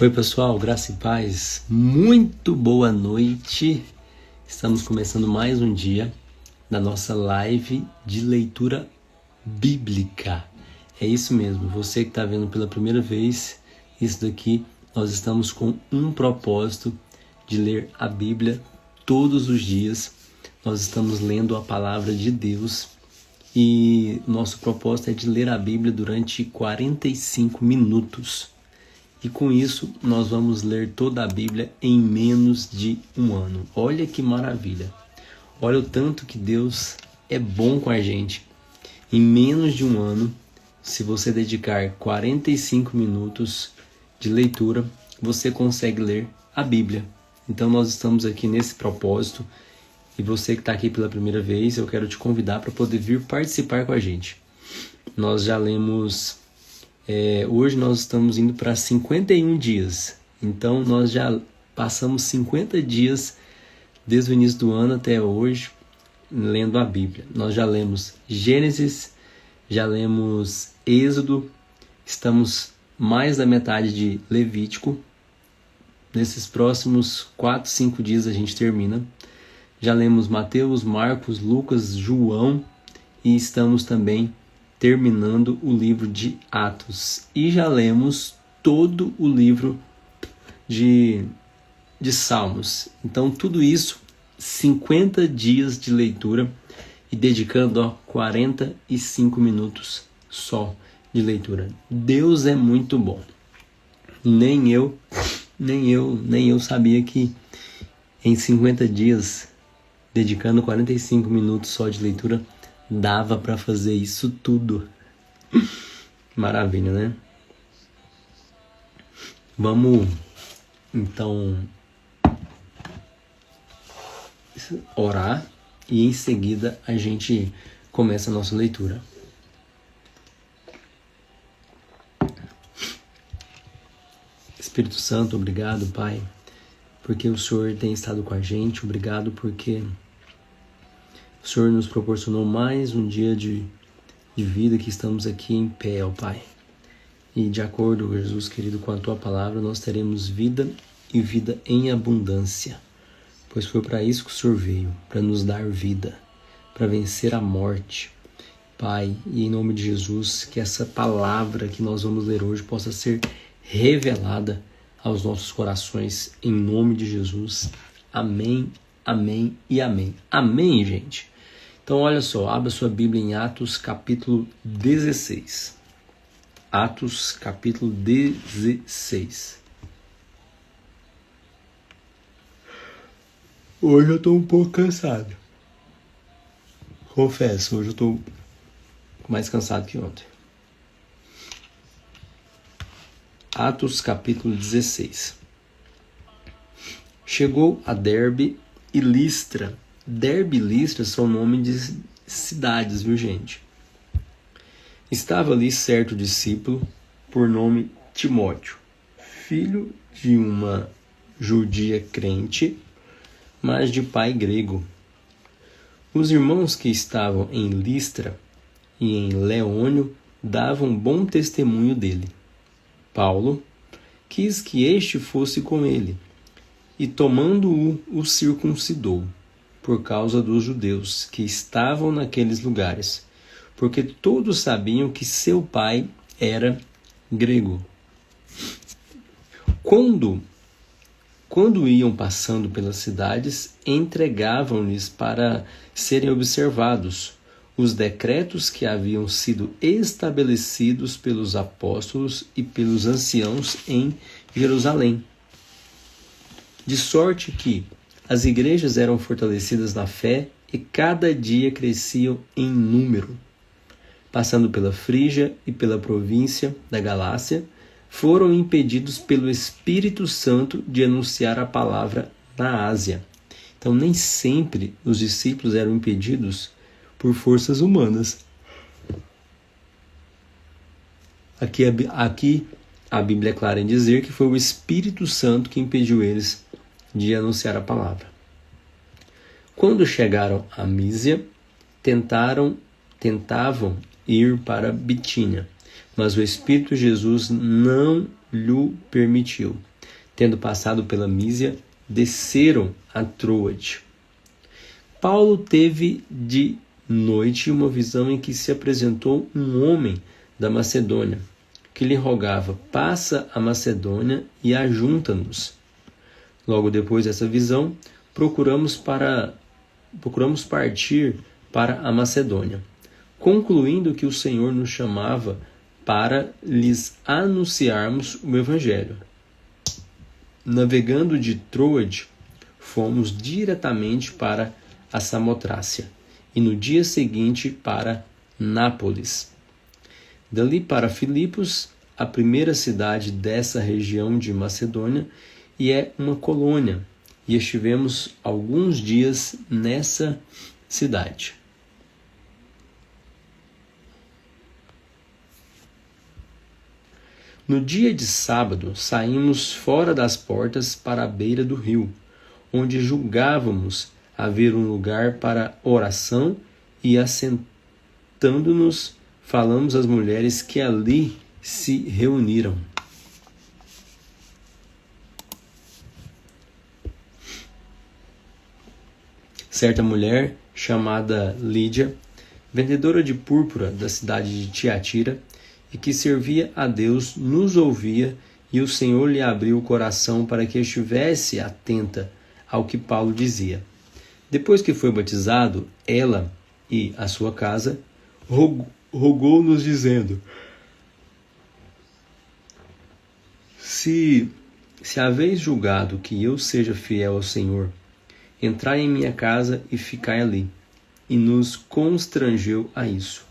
Oi pessoal, graça e paz, muito boa noite. Estamos começando mais um dia da nossa live de leitura bíblica. É isso mesmo, você que está vendo pela primeira vez isso daqui, nós estamos com um propósito de ler a Bíblia todos os dias. Nós estamos lendo a palavra de Deus e nosso propósito é de ler a Bíblia durante 45 minutos. E com isso, nós vamos ler toda a Bíblia em menos de um ano. Olha que maravilha! Olha o tanto que Deus é bom com a gente. Em menos de um ano, se você dedicar 45 minutos de leitura, você consegue ler a Bíblia. Então nós estamos aqui nesse propósito. E você que está aqui pela primeira vez, eu quero te convidar para poder vir participar com a gente. Nós já lemos... hoje nós estamos indo para 51 dias, então nós já passamos 50 dias desde o início do ano até hoje lendo a Bíblia. Nós já lemos Gênesis, já lemos Êxodo, estamos mais da metade de Levítico. Nesses próximos 4, 5 dias a gente termina. Já lemos Mateus, Marcos, Lucas, João e estamos também terminando o livro de Atos. E já lemos todo o livro de Salmos. Então, tudo isso, 50 dias de leitura e dedicando 45 minutos só de leitura. Deus é muito bom. Nem eu sabia que em 50 dias, dedicando 45 minutos só de leitura, dava para fazer isso tudo. Maravilha, né? Vamos, então, orar e em seguida a gente começa a nossa leitura. Espírito Santo, obrigado, Pai, porque o Senhor tem estado com a gente. Obrigado porque o Senhor nos proporcionou mais um dia de vida que estamos aqui em pé, ó Pai. E de acordo, Jesus querido, com a Tua palavra, nós teremos vida e vida em abundância. Pois foi para isso que o Senhor veio, para nos dar vida, para vencer a morte. Pai, e em nome de Jesus, que essa palavra que nós vamos ler hoje possa ser revelada aos nossos corações, em nome de Jesus. Amém, amém e amém. Amém, gente? Então, olha só, abra sua Bíblia em Atos, capítulo 16. Atos, capítulo 16. Hoje eu estou um pouco cansado. Confesso, hoje eu estou mais cansado que ontem. Atos, capítulo 16. Chegou a Derbe e Listra. Derbe e Listra são nomes de cidades, viu, gente? Estava ali certo discípulo, por nome Timóteo, filho de uma judia crente, mas de pai grego. Os irmãos que estavam em Listra e em Leônio davam bom testemunho dele. Paulo quis que este fosse com ele, e tomando-o, o circuncidou, por causa dos judeus que estavam naqueles lugares, porque todos sabiam que seu pai era grego. Quando iam passando pelas cidades, entregavam-lhes para serem observados os decretos que haviam sido estabelecidos pelos apóstolos e pelos anciãos em Jerusalém. De sorte que as igrejas eram fortalecidas na fé e cada dia cresciam em número. Passando pela Frígia e pela província da Galácia, foram impedidos pelo Espírito Santo de anunciar a palavra na Ásia. Então, nem sempre os discípulos eram impedidos por forças humanas. Aqui a Bíblia é clara em dizer que foi o Espírito Santo que impediu eles de anunciar a palavra. Quando chegaram a Mísia, tentavam ir para Bitínia, mas o Espírito Jesus não lhe permitiu. Tendo passado pela Mísia, desceram a Troade. Paulo teve de noite uma visão em que se apresentou um homem da Macedônia, que lhe rogava: passa a Macedônia e ajunta-nos. Logo depois dessa visão, procuramos partir para a Macedônia, concluindo que o Senhor nos chamava para lhes anunciarmos o Evangelho. Navegando de Troade, fomos diretamente para a Samotrácia e no dia seguinte para Nápoles. Dali para Filipos, a primeira cidade dessa região de Macedônia, e é uma colônia, e estivemos alguns dias nessa cidade. No dia de sábado, saímos fora das portas para a beira do rio, onde julgávamos haver um lugar para oração, e assentando-nos, falamos às mulheres que ali se reuniram. Certa mulher, chamada Lídia, vendedora de púrpura da cidade de Tiatira, e que servia a Deus, nos ouvia, e o Senhor lhe abriu o coração para que estivesse atenta ao que Paulo dizia. Depois que foi batizado, ela e a sua casa rogou-nos dizendo: Se haveis julgado que eu seja fiel ao Senhor, entrai em minha casa e ficai ali. E nos constrangeu a isso.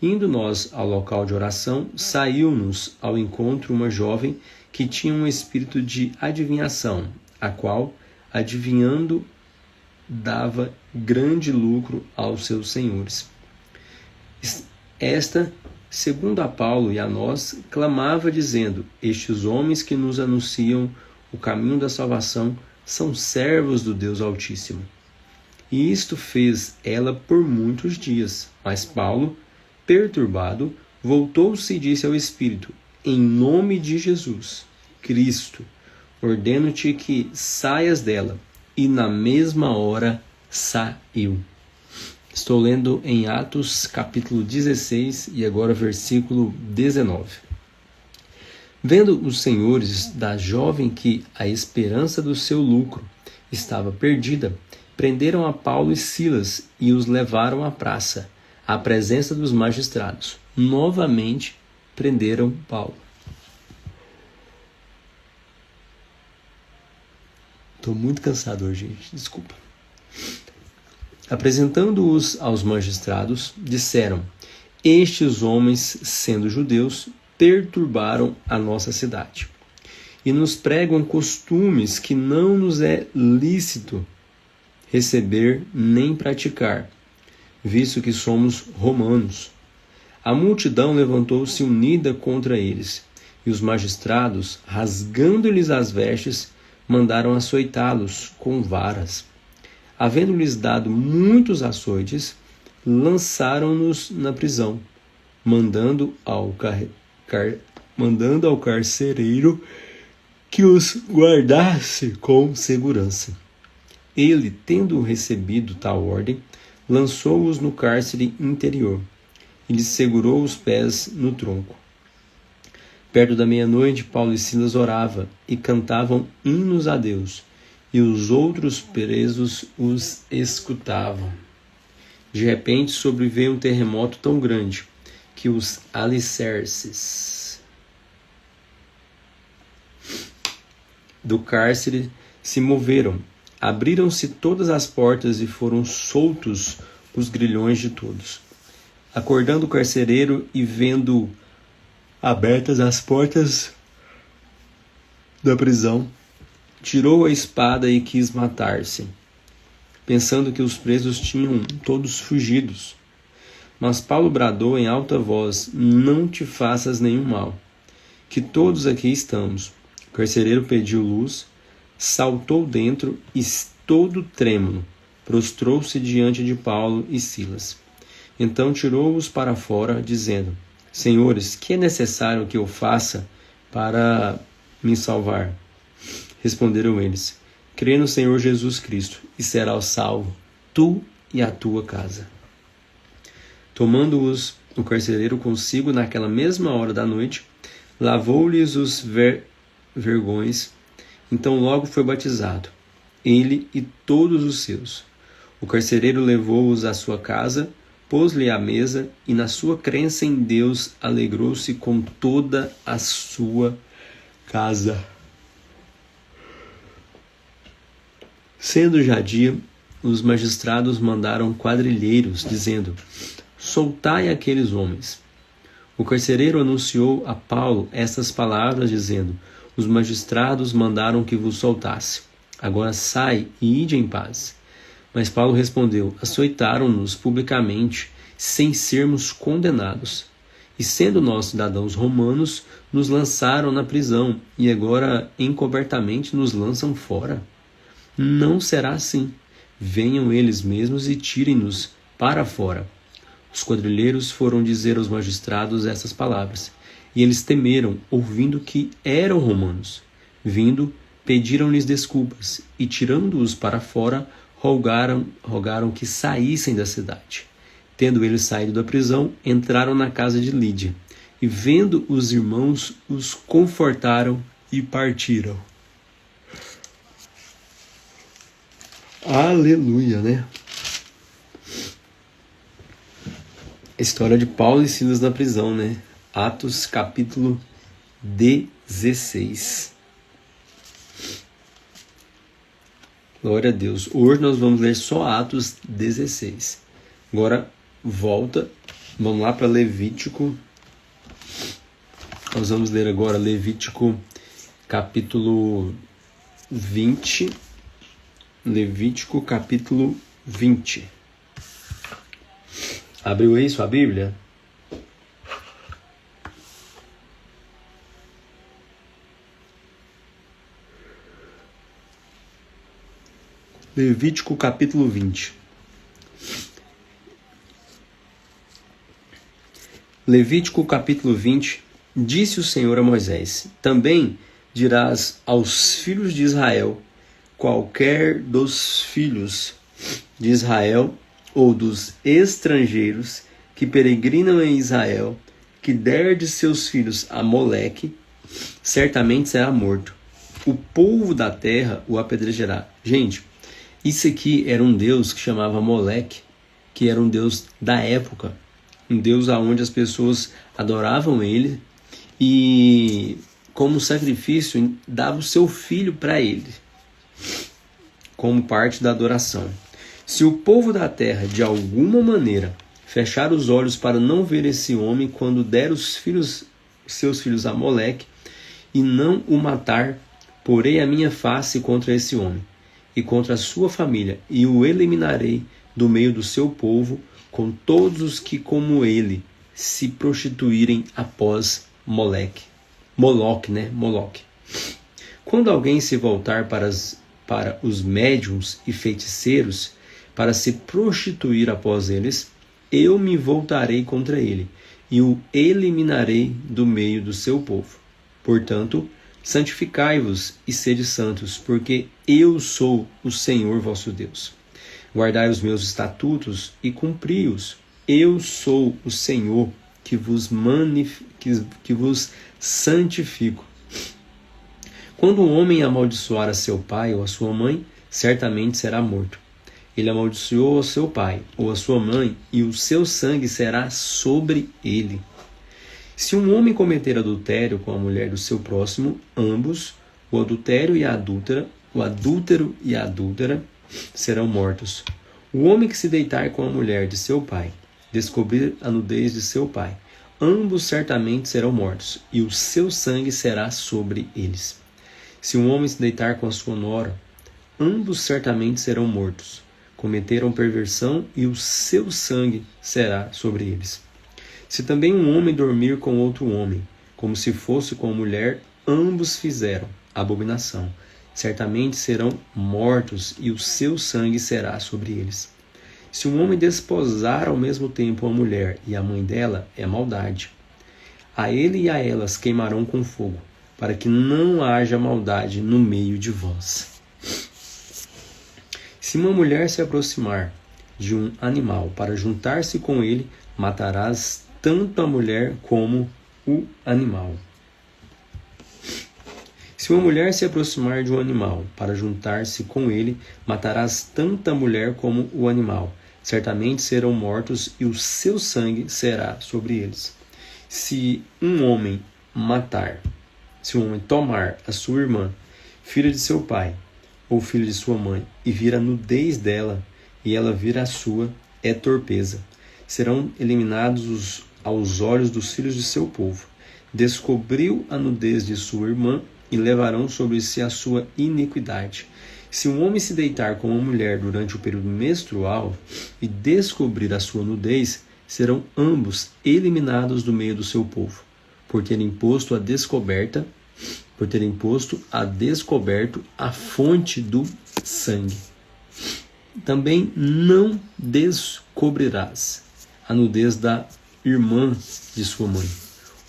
Indo nós ao local de oração, saiu-nos ao encontro uma jovem que tinha um espírito de adivinhação, a qual, adivinhando, dava grande lucro aos seus senhores. Esta, segundo a Paulo e a nós, clamava dizendo: estes homens que nos anunciam o caminho da salvação são servos do Deus Altíssimo. E isto fez ela por muitos dias. Mas Paulo, perturbado, voltou-se e disse ao Espírito: em nome de Jesus Cristo, ordeno-te que saias dela. E na mesma hora saiu. Estou lendo em Atos capítulo 16 e agora versículo 19. Vendo os senhores da jovem que a esperança do seu lucro estava perdida, prenderam a Paulo e Silas e os levaram à praça, à presença dos magistrados. Novamente prenderam Paulo. Estou muito cansado hoje, gente. Desculpa. Apresentando-os aos magistrados, disseram: estes homens, sendo judeus, perturbaram a nossa cidade e nos pregam costumes que não nos é lícito receber nem praticar, visto que somos romanos. A multidão levantou-se unida contra eles, e os magistrados, rasgando-lhes as vestes, mandaram açoitá-los com varas. Havendo-lhes dado muitos açoites, lançaram-nos na prisão, mandando ao carcereiro que os guardasse com segurança. Ele, tendo recebido tal ordem, lançou-os no cárcere interior e lhes segurou os pés no tronco. Perto da meia-noite, Paulo e Silas oravam e cantavam hinos a Deus, e os outros presos os escutavam. De repente sobreveio um terremoto tão grande que os alicerces do cárcere se moveram. Abriram-se todas as portas e foram soltos os grilhões de todos. Acordando o carcereiro e vendo abertas as portas da prisão, tirou a espada e quis matar-se, pensando que os presos tinham todos fugidos. Mas Paulo bradou em alta voz: não te faças nenhum mal, que todos aqui estamos. O carcereiro pediu luz, saltou dentro e, todo trêmulo, prostrou-se diante de Paulo e Silas. Então tirou-os para fora, dizendo: senhores, que é necessário que eu faça para me salvar? Responderam eles: crê no Senhor Jesus Cristo, e serás salvo, tu e a tua casa. Tomando-os o carcereiro consigo naquela mesma hora da noite, lavou-lhes os vergões, então logo foi batizado, ele e todos os seus. O carcereiro levou-os à sua casa, pôs-lhe à mesa, e na sua crença em Deus alegrou-se com toda a sua casa. Sendo já dia, os magistrados mandaram quadrilheiros, dizendo: soltai aqueles homens. O carcereiro anunciou a Paulo estas palavras, dizendo: os magistrados mandaram que vos soltasse. Agora sai e ide em paz. Mas Paulo respondeu: açoitaram-nos publicamente, sem sermos condenados. E sendo nós cidadãos romanos, nos lançaram na prisão, e agora encobertamente nos lançam fora. Não será assim. Venham eles mesmos e tirem-nos para fora. Os quadrilheiros foram dizer aos magistrados essas palavras, e eles temeram, ouvindo que eram romanos. Vindo, pediram-lhes desculpas, e tirando-os para fora, rogaram que saíssem da cidade. Tendo eles saído da prisão, entraram na casa de Lídia, e vendo os irmãos, os confortaram e partiram. Aleluia, né? História de Paulo e Silas na prisão, né? Atos capítulo 16. Glória a Deus. Hoje nós vamos ler só Atos 16. Agora volta, vamos lá para Levítico. Nós vamos ler agora Levítico capítulo 20. Levítico capítulo 20. Abriu aí sua Bíblia? Levítico capítulo 20. Levítico capítulo 20. Disse o Senhor a Moisés: também dirás aos filhos de Israel: qualquer dos filhos de Israel ou dos estrangeiros que peregrinam em Israel, que der de seus filhos a Moleque, certamente será morto. O povo da terra o apedrejará. Gente, isso aqui era um deus que chamava Moleque, que era um deus da época, um deus aonde as pessoas adoravam ele e, como sacrifício, dava o seu filho para ele, como parte da adoração. Se o povo da terra, de alguma maneira, fechar os olhos para não ver esse homem quando der seus filhos a Moleque, e não o matar, porei a minha face contra esse homem, e contra a sua família, e o eliminarei do meio do seu povo, com todos os que, como ele, se prostituírem após Moloque. Quando alguém se voltar para os médiuns e feiticeiros, para se prostituir após eles, eu me voltarei contra ele, e o eliminarei do meio do seu povo. Portanto, santificai-vos e sede santos, porque eu sou o Senhor vosso Deus. Guardai os meus estatutos e cumpri-os. Eu sou o Senhor que vos santifico. Quando um homem amaldiçoar a seu pai ou a sua mãe, certamente será morto. Ele amaldiçoou a seu pai ou a sua mãe, e o seu sangue será sobre ele. Se um homem cometer adultério com a mulher do seu próximo, ambos, o adúltero e a adúltera, serão mortos. O homem que se deitar com a mulher de seu pai, descobrir a nudez de seu pai, ambos certamente serão mortos, e o seu sangue será sobre eles. Se um homem se deitar com a sua nora, ambos certamente serão mortos. Cometeram perversão, e o seu sangue será sobre eles. Se também um homem dormir com outro homem, como se fosse com a mulher, ambos fizeram abominação. Certamente serão mortos, e o seu sangue será sobre eles. Se um homem desposar ao mesmo tempo a mulher e a mãe dela, é maldade. A ele e a elas queimarão com fogo. para que não haja maldade no meio de vós. Se uma mulher se aproximar de um animal para juntar-se com ele, matarás tanto a mulher como o animal. Se uma mulher se aproximar de um animal para juntar-se com ele, matarás tanto a mulher como o animal. Certamente serão mortos e o seu sangue será sobre eles. Se um homem tomar a sua irmã, filha de seu pai, ou filha de sua mãe, e vir a nudez dela, e ela vir a sua, é torpeza. Serão eliminados aos olhos dos filhos de seu povo. Descobriu a nudez de sua irmã, e levarão sobre si a sua iniquidade. Se um homem se deitar com uma mulher durante o período menstrual e descobrir a sua nudez, serão ambos eliminados do meio do seu povo, por terem posto a descoberto a fonte do sangue. Também não descobrirás a nudez da irmã de sua mãe,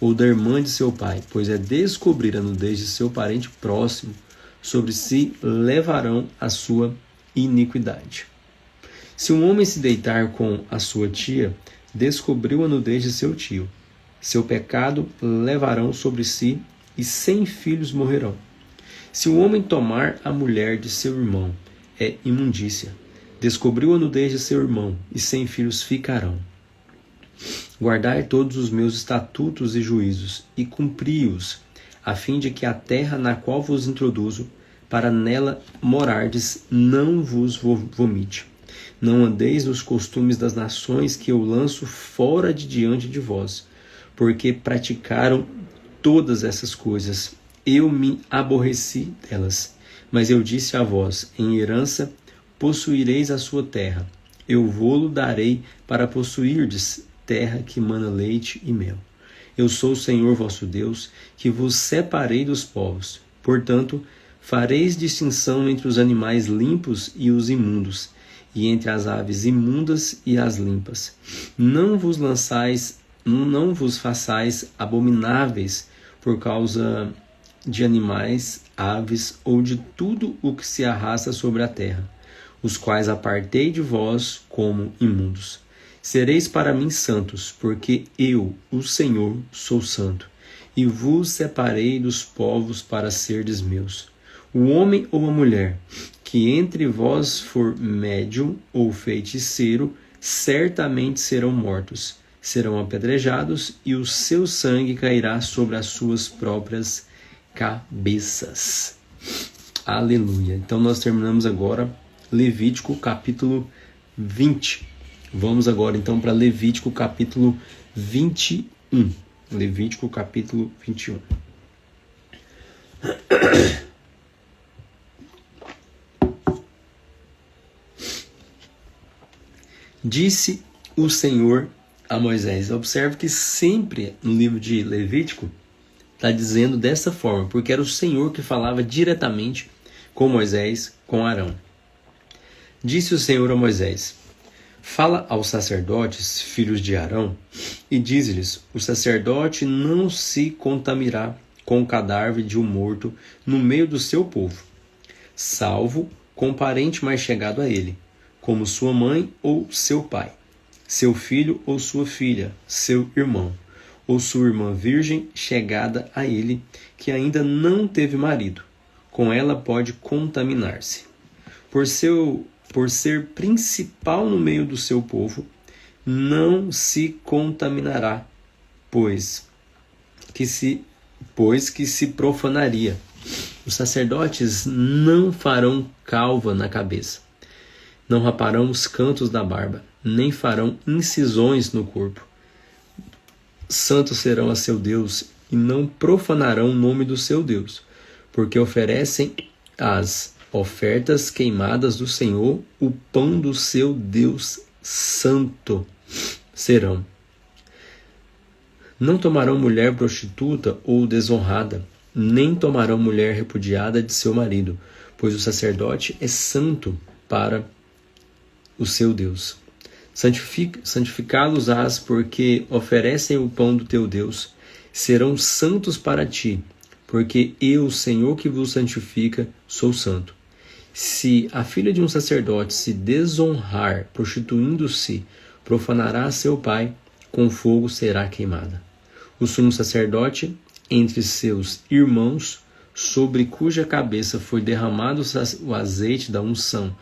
ou da irmã de seu pai, pois é descobrir a nudez de seu parente próximo, sobre si levarão a sua iniquidade. Se um homem se deitar com a sua tia, descobriu a nudez de seu tio. Seu pecado levarão sobre si, e 100 filhos morrerão. Se o homem tomar a mulher de seu irmão, é imundícia. Descobriu a nudez de seu irmão, e 100 filhos ficarão. Guardai todos os meus estatutos e juízos, e cumpri-os, a fim de que a terra na qual vos introduzo, para nela morardes, não vos vomite. Não andeis nos costumes das nações que eu lanço fora de diante de vós, porque praticaram todas essas coisas. Eu me aborreci delas. Mas eu disse a vós, em herança possuireis a sua terra. Eu vô-lo darei para possuirdes terra que mana leite e mel. Eu sou o Senhor vosso Deus, que vos separei dos povos. Portanto, fareis distinção entre os animais limpos e os imundos, e entre as aves imundas e as limpas. Não vos façais abomináveis por causa de animais, aves ou de tudo o que se arrasta sobre a terra, os quais apartei de vós como imundos. Sereis para mim santos, porque eu, o Senhor, sou santo, e vos separei dos povos para serdes meus. O homem ou a mulher que entre vós for médium ou feiticeiro, certamente serão mortos, serão apedrejados, e o seu sangue cairá sobre as suas próprias cabeças. Aleluia. Então nós terminamos agora Levítico capítulo 20. Vamos agora então para Levítico capítulo 21. Levítico capítulo 21. Disse o Senhor a Moisés. Observe que sempre no livro de Levítico está dizendo dessa forma, porque era o Senhor que falava diretamente com Moisés, com Arão. Disse o Senhor a Moisés: fala aos sacerdotes, filhos de Arão, e diz-lhes: o sacerdote não se contaminará com o cadáver de um morto no meio do seu povo, salvo com um parente mais chegado a ele, como sua mãe ou seu pai, seu filho ou sua filha, seu irmão, ou sua irmã virgem chegada a ele, que ainda não teve marido. Com ela pode contaminar-se. Por ser principal no meio do seu povo, não se contaminará, pois que se profanaria. Os sacerdotes não farão calva na cabeça, não raparão os cantos da barba, nem farão incisões no corpo. Santos serão a seu Deus, e não profanarão o nome do seu Deus, porque oferecem as ofertas queimadas do Senhor, o pão do seu Deus santo serão. Não tomarão mulher prostituta ou desonrada, nem tomarão mulher repudiada de seu marido, pois o sacerdote é santo para o seu Deus. Santificá-los-ás, porque oferecem o pão do teu Deus, serão santos para ti. porque eu, Senhor que vos santifica, sou santo. Se a filha de um sacerdote se desonrar, prostituindo-se, profanará seu pai, com fogo será queimada. O sumo sacerdote, entre seus irmãos, sobre cuja cabeça foi derramado o azeite da unção,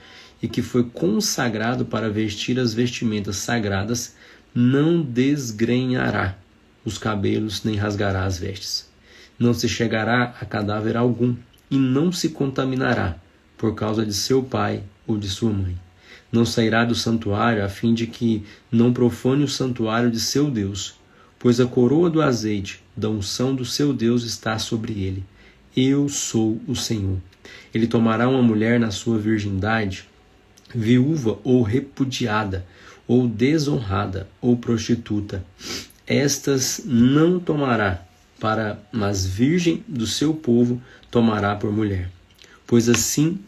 e que foi consagrado para vestir as vestimentas sagradas, não desgrenhará os cabelos, nem rasgará as vestes. Não se chegará a cadáver algum, e não se contaminará, por causa de seu pai ou de sua mãe. Não sairá do santuário, a fim de que não profane o santuário de seu Deus, pois a coroa do azeite, da unção do seu Deus está sobre ele. Eu sou o Senhor. Ele tomará uma mulher na sua virgindade, viúva ou repudiada, ou desonrada, ou prostituta. Estas não tomará, mas virgem do seu povo tomará por mulher. Pois assim,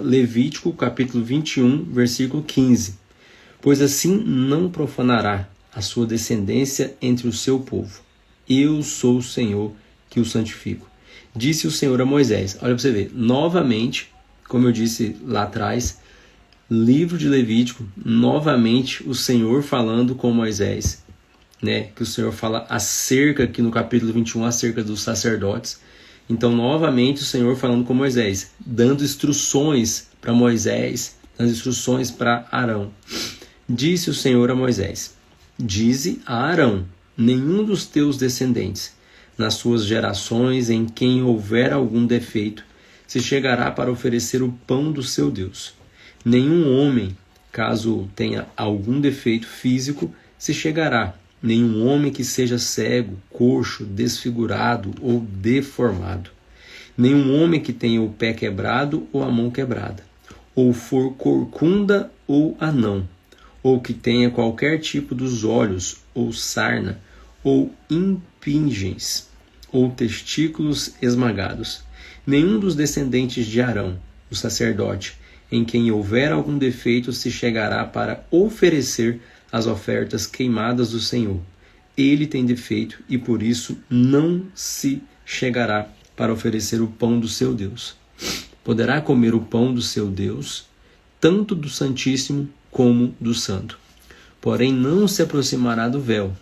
Levítico capítulo 21, versículo 15. Pois assim não profanará a sua descendência entre o seu povo. Eu sou o Senhor que o santifico. Disse o Senhor a Moisés. Olha para você ver, novamente, como eu disse lá atrás, livro de Levítico, novamente o Senhor falando com Moisés, né? Que o Senhor fala acerca, aqui no capítulo 21, acerca dos sacerdotes. Então, novamente, o Senhor falando com Moisés, dando instruções para Moisés, dando instruções para Arão. Disse o Senhor a Moisés: dize a Arão: nenhum dos teus descendentes, nas suas gerações, em quem houver algum defeito, se chegará para oferecer o pão do seu Deus. Nenhum homem, caso tenha algum defeito físico, se chegará. Nenhum homem que seja cego, coxo, desfigurado ou deformado. Nenhum homem que tenha o pé quebrado ou a mão quebrada, ou for corcunda ou anão, ou que tenha qualquer tipo dos olhos, ou sarna, ou impingens, ou testículos esmagados. Nenhum dos descendentes de Arão, o sacerdote, em quem houver algum defeito, se chegará para oferecer as ofertas queimadas do Senhor. Ele tem defeito e por isso não se chegará para oferecer o pão do seu Deus. Poderá comer o pão do seu Deus, tanto do Santíssimo como do Santo. Porém não se aproximará do véu,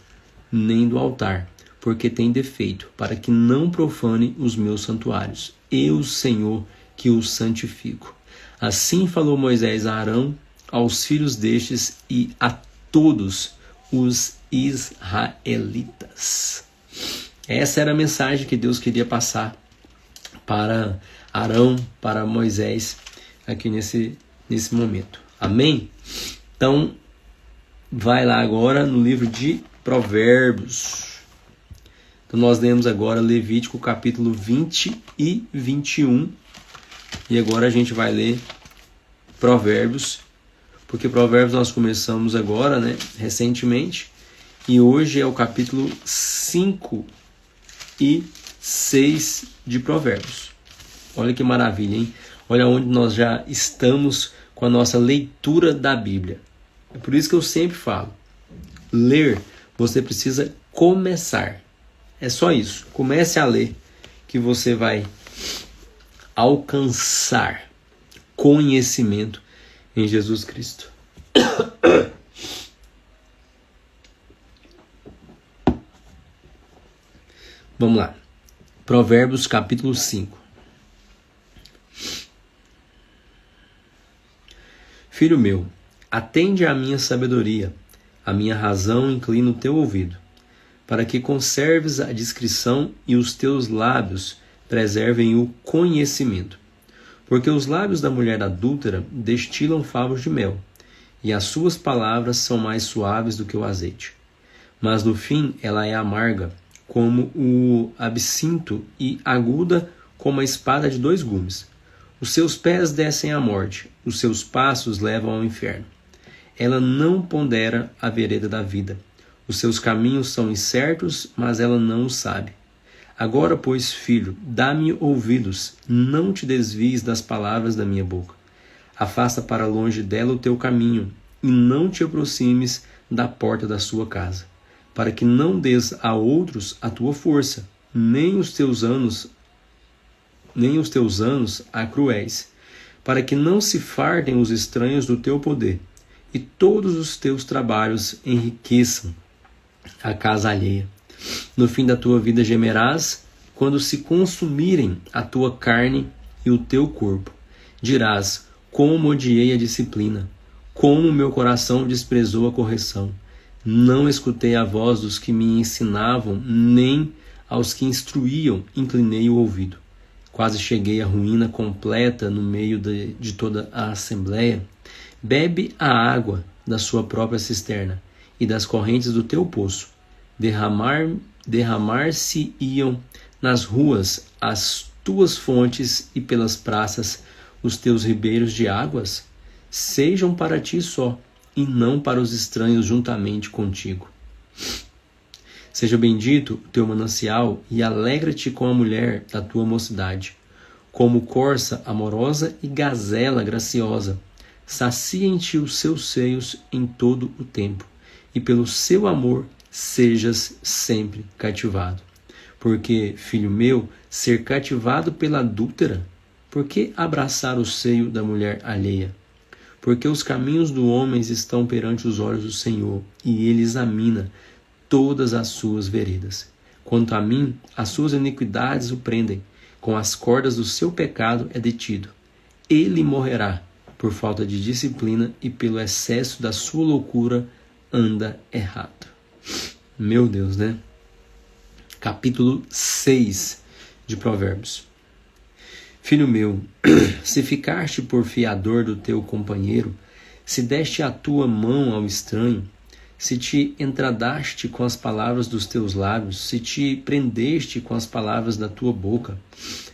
nem do altar, porque tem defeito, para que não profane os meus santuários. Eu, Senhor, que o santifico. Assim falou Moisés a Arão, aos filhos destes e a todos os israelitas. Essa era a mensagem que Deus queria passar para Arão, para Moisés, aqui nesse momento. Amém? Então, vai lá agora no livro de Provérbios. Então, nós lemos agora Levítico capítulo 20 e 21. E agora a gente vai ler Provérbios, porque Provérbios nós começamos agora, né, recentemente, e hoje é o capítulo 5 e 6 de Provérbios. Olha que maravilha, hein? Olha onde nós já estamos com a nossa leitura da Bíblia. É por isso que eu sempre falo, ler, você precisa começar. É só isso, comece a ler, que você vai alcançar conhecimento em Jesus Cristo. Vamos lá. Provérbios capítulo 5. Filho meu, atende à minha sabedoria, a minha razão inclina o teu ouvido, para que conserves a discrição e os teus lábios preservem o conhecimento. Porque os lábios da mulher adúltera destilam favos de mel, e as suas palavras são mais suaves do que o azeite. Mas no fim ela é amarga, como o absinto, e aguda como a espada de 2 gumes. Os seus pés descem à morte, os seus passos levam ao inferno. Ela não pondera a vereda da vida. Os seus caminhos são incertos, mas ela não o sabe. Agora, pois, filho, dá-me ouvidos, não te desvies das palavras da minha boca. Afasta para longe dela o teu caminho, e não te aproximes da porta da sua casa. para que não des a outros a tua força, nem os teus anos a cruéis, para que não se fartem os estranhos do teu poder, e todos os teus trabalhos enriqueçam a casa alheia. No fim da tua vida gemerás, quando se consumirem a tua carne e o teu corpo. Dirás, como odiei a disciplina, como meu coração desprezou a correção. Não escutei a voz dos que me ensinavam, nem aos que instruíam inclinei o ouvido. Quase cheguei à ruína completa no meio de toda a assembleia. Bebe a água da sua própria cisterna e das correntes do teu poço. Derramar-se-iam nas ruas as tuas fontes e pelas praças os teus ribeiros de águas. Sejam para ti só, e não para os estranhos juntamente contigo. Seja bendito o teu manancial, e alegra-te com a mulher da tua mocidade. Como corça amorosa e gazela graciosa, sacia em ti os seus seios em todo o tempo, e pelo seu amor sejas sempre cativado. Porque, filho meu, ser cativado pela adúltera? Por que abraçar o seio da mulher alheia? Porque os caminhos do homem estão perante os olhos do Senhor, e ele examina todas as suas veredas. Quanto a mim, as suas iniquidades o prendem, com as cordas do seu pecado é detido. Ele morrerá por falta de disciplina, e pelo excesso da sua loucura anda errado. Meu Deus, né? Capítulo 6 de Provérbios. Filho meu, se ficaste por fiador do teu companheiro, se deste a tua mão ao estranho, se te entradaste com as palavras dos teus lábios, se te prendeste com as palavras da tua boca,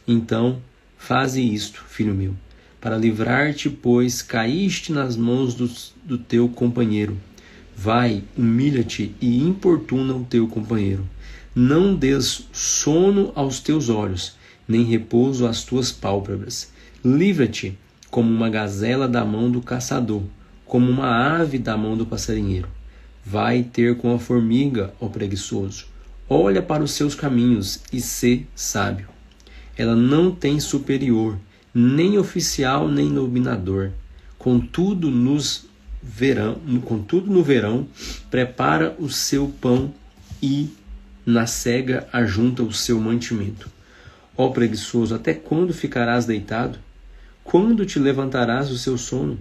então faze isto, filho meu, para livrar-te, pois caíste nas mãos do teu companheiro. Vai, humilha-te e importuna o teu companheiro. Não des sono aos teus olhos, nem repouso às tuas pálpebras. Livra-te como uma gazela da mão do caçador, como uma ave da mão do passarinheiro. Vai ter com a formiga, ó preguiçoso. Olha para os seus caminhos e sê sábio. Ela não tem superior, nem oficial, nem dominador. Contudo, no verão, prepara o seu pão e na cega ajunta o seu mantimento. Ó preguiçoso, até quando ficarás deitado? Quando te levantarás do seu sono?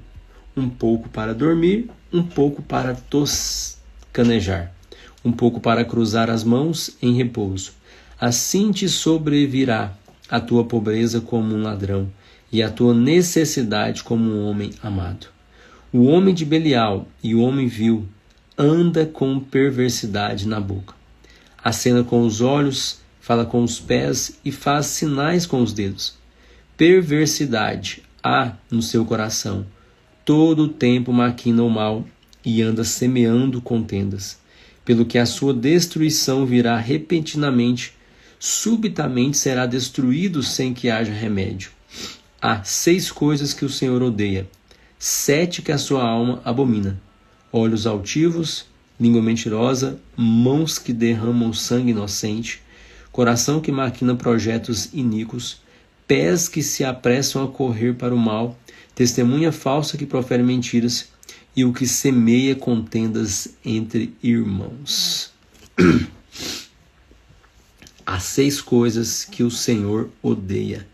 Um pouco para dormir, um pouco para toscanejar, um pouco para cruzar as mãos em repouso. Assim te sobrevirá a tua pobreza como um ladrão, e a tua necessidade como um homem amado. O homem de Belial e o homem vil anda com perversidade na boca. Acena com os olhos, fala com os pés e faz sinais com os dedos. Perversidade há no seu coração. Todo o tempo maquina o mal e anda semeando contendas. Pelo que a sua destruição virá repentinamente, subitamente será destruído sem que haja remédio. Há 6 coisas que o Senhor odeia, 7 que a sua alma abomina: olhos altivos, língua mentirosa, mãos que derramam sangue inocente, coração que maquina projetos iníquos, pés que se apressam a correr para o mal, testemunha falsa que profere mentiras, e o que semeia contendas entre irmãos. Há 6 coisas que o Senhor odeia,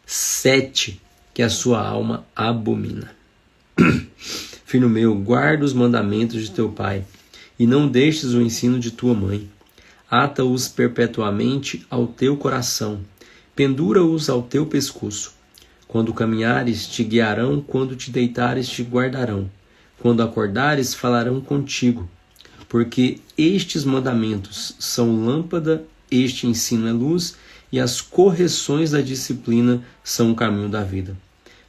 7 que a sua alma abomina. Filho meu, guarda os mandamentos de teu pai, e não deixes o ensino de tua mãe. Ata-os perpetuamente ao teu coração, pendura-os ao teu pescoço. Quando caminhares, te guiarão, quando te deitares, te guardarão. Quando acordares, falarão contigo. Porque estes mandamentos são lâmpada, este ensino é luz, e as correções da disciplina são o caminho da vida.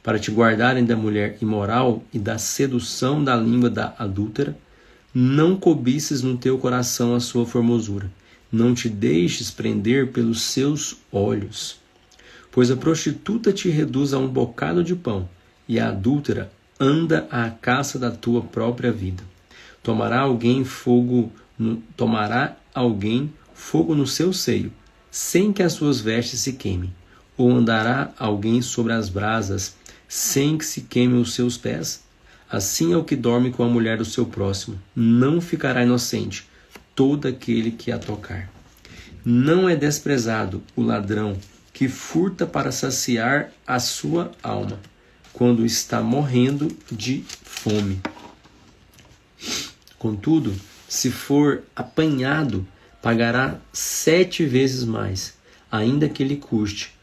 Para te guardarem da mulher imoral e da sedução da língua da adúltera, não cobices no teu coração a sua formosura, não te deixes prender pelos seus olhos. Pois a prostituta te reduz a um bocado de pão, e a adúltera anda à caça da tua própria vida. Tomará alguém fogo Tomará alguém fogo no seu seio, sem que as suas vestes se queimem? Ou andará alguém sobre as brasas, sem que se queimem os seus pés? Assim é o que dorme com a mulher do seu próximo. Não ficará inocente todo aquele que a tocar. Não é desprezado o ladrão que furta para saciar a sua alma, quando está morrendo de fome. Contudo, se for apanhado, pagará 7 vezes mais, ainda que lhe custe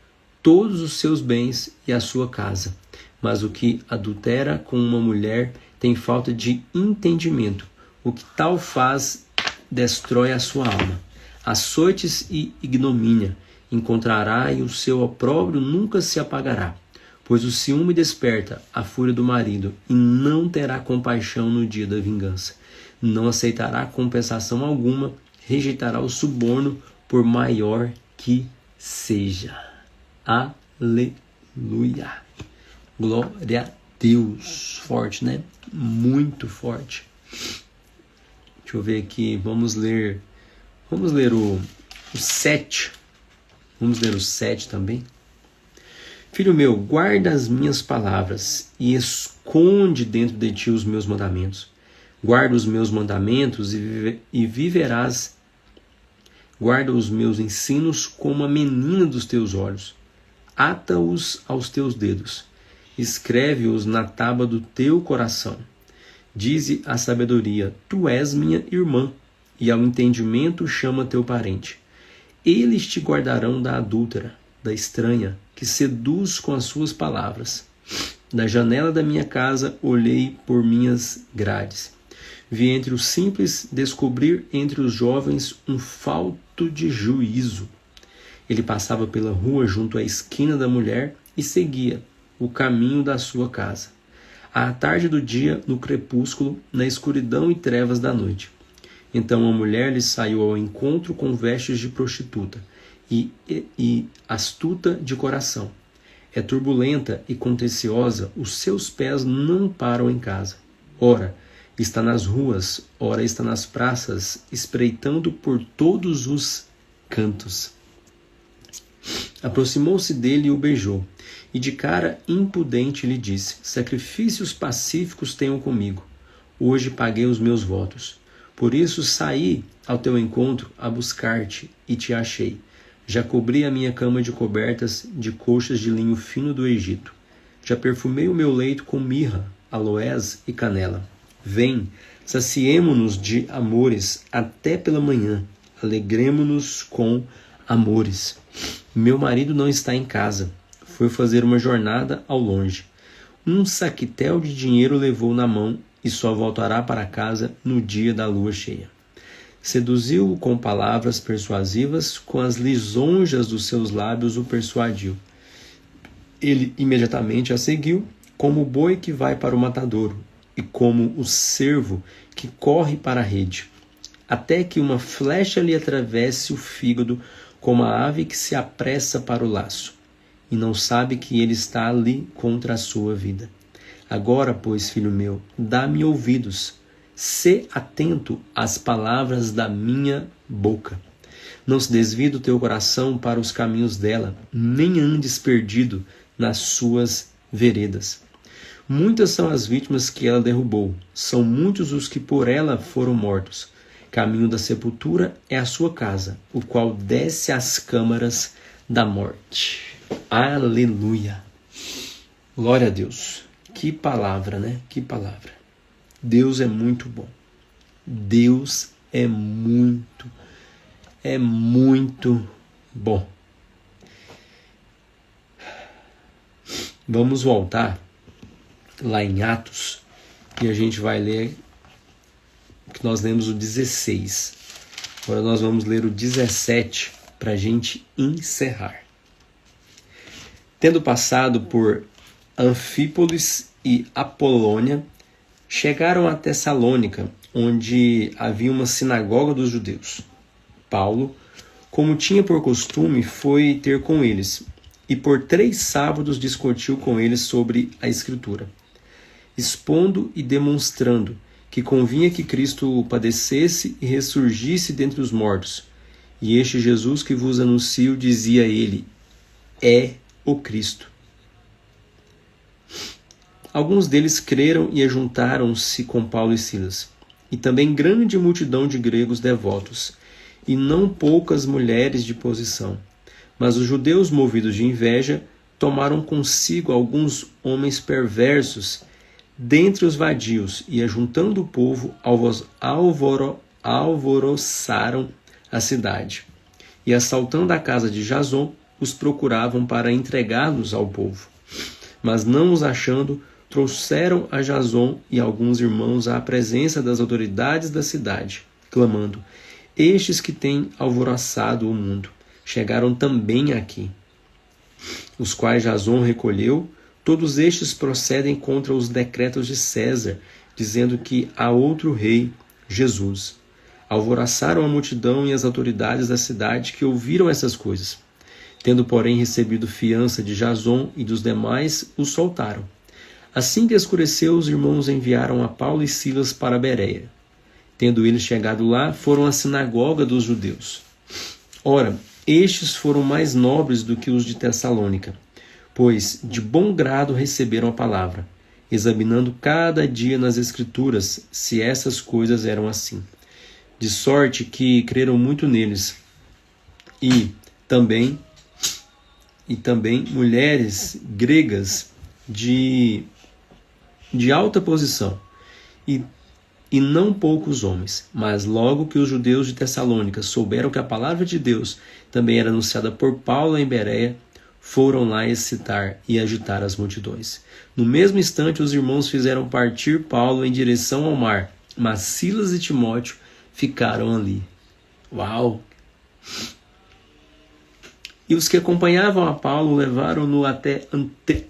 todos os seus bens e a sua casa. Mas o que adultera com uma mulher tem falta de entendimento. O que tal faz destrói a sua alma. Açoites e ignomínia encontrará, e o seu opróbrio nunca se apagará. Pois o ciúme desperta a fúria do marido, e não terá compaixão no dia da vingança. Não aceitará compensação alguma, rejeitará o suborno, por maior que seja. Aleluia! Glória a Deus! Forte, né? Muito forte. Deixa eu ver aqui, vamos ler o 7. Vamos ler o 7 também. Filho meu, guarda as minhas palavras e esconde dentro de ti os meus mandamentos. Guarda os meus mandamentos e viverás. Guarda os meus ensinos como a menina dos teus olhos. Ata-os aos teus dedos. Escreve-os na tábua do teu coração. Dize a sabedoria, tu és minha irmã, e ao entendimento chama teu parente. Eles te guardarão da adúltera, da estranha, que seduz com as suas palavras. Da janela da minha casa olhei por minhas grades. Vi entre os simples descobrir entre os jovens um falto de juízo. Ele passava pela rua junto à esquina da mulher e seguia o caminho da sua casa. À tarde do dia, no crepúsculo, na escuridão e trevas da noite. Então a mulher lhe saiu ao encontro com vestes de prostituta e astuta de coração. É turbulenta e contenciosa, os seus pés não param em casa. Ora, está nas ruas, ora está nas praças, espreitando por todos os cantos. Aproximou-se dele e o beijou, e de cara impudente lhe disse, sacrifícios pacíficos tenho comigo, hoje paguei os meus votos. Por isso saí ao teu encontro a buscar-te e te achei. Já cobri a minha cama de cobertas de coxas de linho fino do Egito. Já perfumei o meu leito com mirra, aloés e canela. Vem, saciemo-nos de amores até pela manhã. Alegremo-nos com amores. Meu marido não está em casa. Foi fazer uma jornada ao longe. Um saquetel de dinheiro levou na mão e só voltará para casa no dia da lua cheia. Seduziu-o com palavras persuasivas, com as lisonjas dos seus lábios o persuadiu. Ele imediatamente a seguiu, como o boi que vai para o matadouro, e como o cervo que corre para a rede, até que uma flecha lhe atravesse o fígado, como a ave que se apressa para o laço, e não sabe que ele está ali contra a sua vida. Agora, pois, filho meu, dá-me ouvidos, sê atento às palavras da minha boca. Não se desvie do teu coração para os caminhos dela, nem andes perdido nas suas veredas. Muitas são as vítimas que ela derrubou, são muitos os que por ela foram mortos. Caminho da sepultura é a sua casa, o qual desce às câmaras da morte. Aleluia! Glória a Deus! Que palavra, né? Que palavra! Deus é muito bom. Deus é muito bom. Vamos voltar lá em Atos e a gente vai ler que nós lemos o 16. Agora nós vamos ler o 17 para a gente encerrar. Tendo passado por Anfípolis e Apolônia, chegaram a Tessalônica, onde havia uma sinagoga dos judeus. Paulo, como tinha por costume, foi ter com eles, e por 3 sábados discutiu com eles sobre a Escritura, expondo e demonstrando que convinha que Cristo padecesse e ressurgisse dentre os mortos. E este Jesus que vos anuncio, dizia ele, é o Cristo. Alguns deles creram e ajuntaram-se com Paulo e Silas, e também grande multidão de gregos devotos, e não poucas mulheres de posição. Mas os judeus, movidos de inveja, tomaram consigo alguns homens perversos dentre os vadios, e ajuntando o povo, alvoroçaram a cidade. E assaltando a casa de Jason, os procuravam para entregá-los ao povo. Mas não os achando, trouxeram a Jason e alguns irmãos à presença das autoridades da cidade, clamando, estes que têm alvoroçado o mundo, chegaram também aqui. Os quais Jason recolheu, todos estes procedem contra os decretos de César, dizendo que há outro rei, Jesus. Alvoroçaram a multidão e as autoridades da cidade que ouviram essas coisas. Tendo, porém, recebido fiança de Jason e dos demais, os soltaram. Assim que escureceu, os irmãos enviaram a Paulo e Silas para Bereia. Tendo eles chegado lá, foram à sinagoga dos judeus. Ora, estes foram mais nobres do que os de Tessalônica, pois de bom grado receberam a palavra, examinando cada dia nas Escrituras se essas coisas eram assim. De sorte que creram muito neles. E também mulheres gregas de alta posição, e não poucos homens. Mas logo que os judeus de Tessalônica souberam que a palavra de Deus também era anunciada por Paulo em Bereia, foram lá excitar e agitar as multidões. No mesmo instante, os irmãos fizeram partir Paulo em direção ao mar, mas Silas e Timóteo ficaram ali. Uau! E os que acompanhavam a Paulo levaram-no até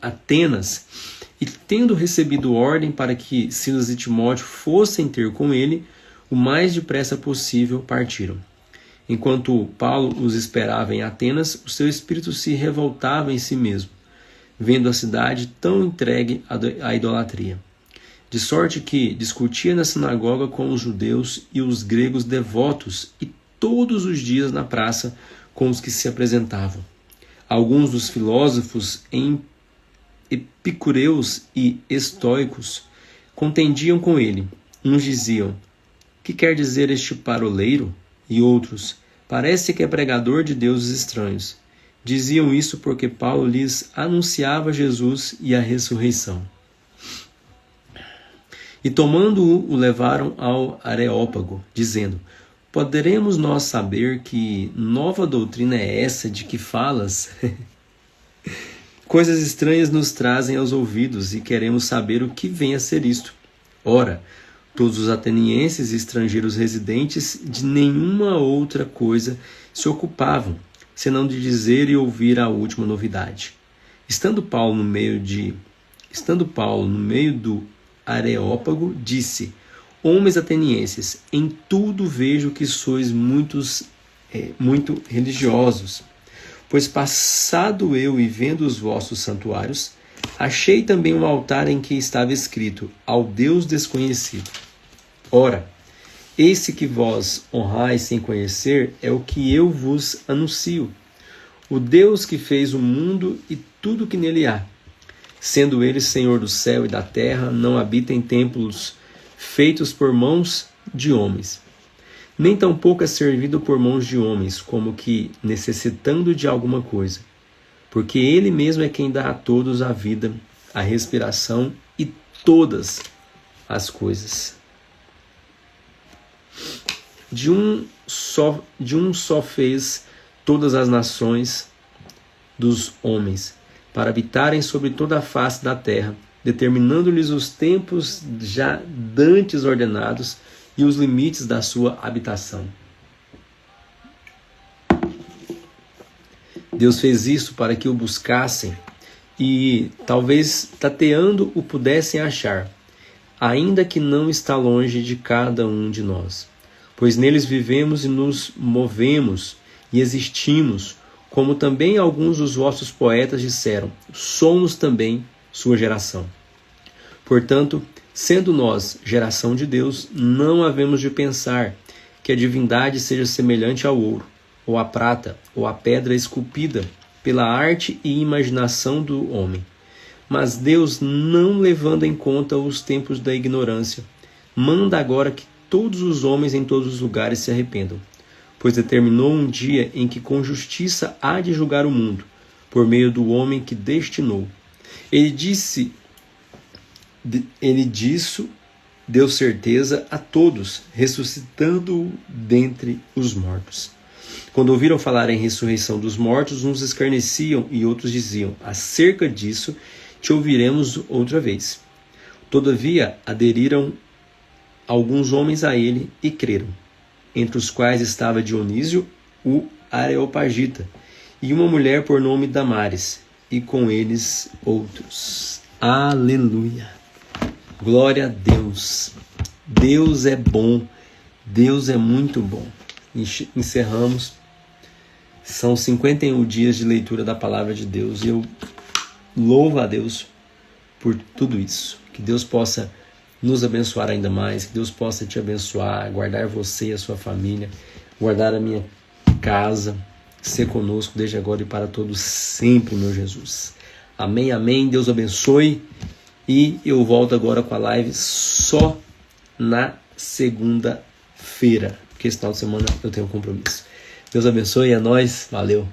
Atenas, e tendo recebido ordem para que Silas e Timóteo fossem ter com ele, o mais depressa possível partiram. Enquanto Paulo os esperava em Atenas, o seu espírito se revoltava em si mesmo, vendo a cidade tão entregue à idolatria. De sorte que discutia na sinagoga com os judeus e os gregos devotos, e todos os dias na praça com os que se apresentavam. Alguns dos filósofos epicureus e estoicos contendiam com ele. Uns diziam, que quer dizer este paroleiro? E outros, parece que é pregador de deuses estranhos. Diziam isso porque Paulo lhes anunciava Jesus e a ressurreição. E tomando-o, o levaram ao Areópago, dizendo, poderemos nós saber que nova doutrina é essa de que falas? Coisas estranhas nos trazem aos ouvidos e queremos saber o que vem a ser isto. Ora, todos os atenienses e estrangeiros residentes de nenhuma outra coisa se ocupavam, senão de dizer e ouvir a última novidade. Estando Paulo no meio do Areópago, disse, homens atenienses, em tudo vejo que sois muito religiosos. Pois passado eu e vendo os vossos santuários, achei também um altar em que estava escrito, ao Deus desconhecido. Ora, esse que vós honrais sem conhecer é o que eu vos anuncio. O Deus que fez o mundo e tudo que nele há. Sendo ele Senhor do céu e da terra, não habita em templos feitos por mãos de homens. Nem tampouco é servido por mãos de homens, como que necessitando de alguma coisa. Porque ele mesmo é quem dá a todos a vida, a respiração e todas as coisas. De um só fez todas as nações dos homens, para habitarem sobre toda a face da terra, determinando-lhes os tempos já dantes ordenados e os limites da sua habitação. Deus fez isso para que o buscassem e, talvez tateando, o pudessem achar, ainda que não está longe de cada um de nós. Pois neles vivemos e nos movemos e existimos, como também alguns dos vossos poetas disseram, somos também sua geração. Portanto, Sendo nós geração de Deus, não havemos de pensar que a divindade seja semelhante ao ouro, ou à prata, ou à pedra esculpida pela arte e imaginação do homem. Mas Deus, não levando em conta os tempos da ignorância, manda agora que todos os homens em todos os lugares se arrependam, pois determinou um dia em que com justiça há de julgar o mundo, por meio do homem que destinou. Ele disso deu certeza a todos, ressuscitando-o dentre os mortos. Quando ouviram falar em ressurreição dos mortos, uns escarneciam e outros diziam: acerca disso te ouviremos outra vez. Todavia aderiram alguns homens a ele e creram, entre os quais estava Dionísio, o Areopagita, e uma mulher por nome Damares, e com eles outros. Aleluia! Glória a Deus! Deus é bom, Deus é muito bom. Encerramos. São 51 dias de leitura da palavra de Deus e eu louvo a Deus por tudo isso. Que Deus possa nos abençoar ainda mais, que Deus possa te abençoar, guardar você e a sua família, guardar a minha casa, ser conosco desde agora e para todos sempre, meu Jesus. Amém, amém. Deus abençoe. E eu volto agora com a live só na segunda-feira, porque esse final de semana eu tenho um compromisso. Deus abençoe, é nóis, valeu.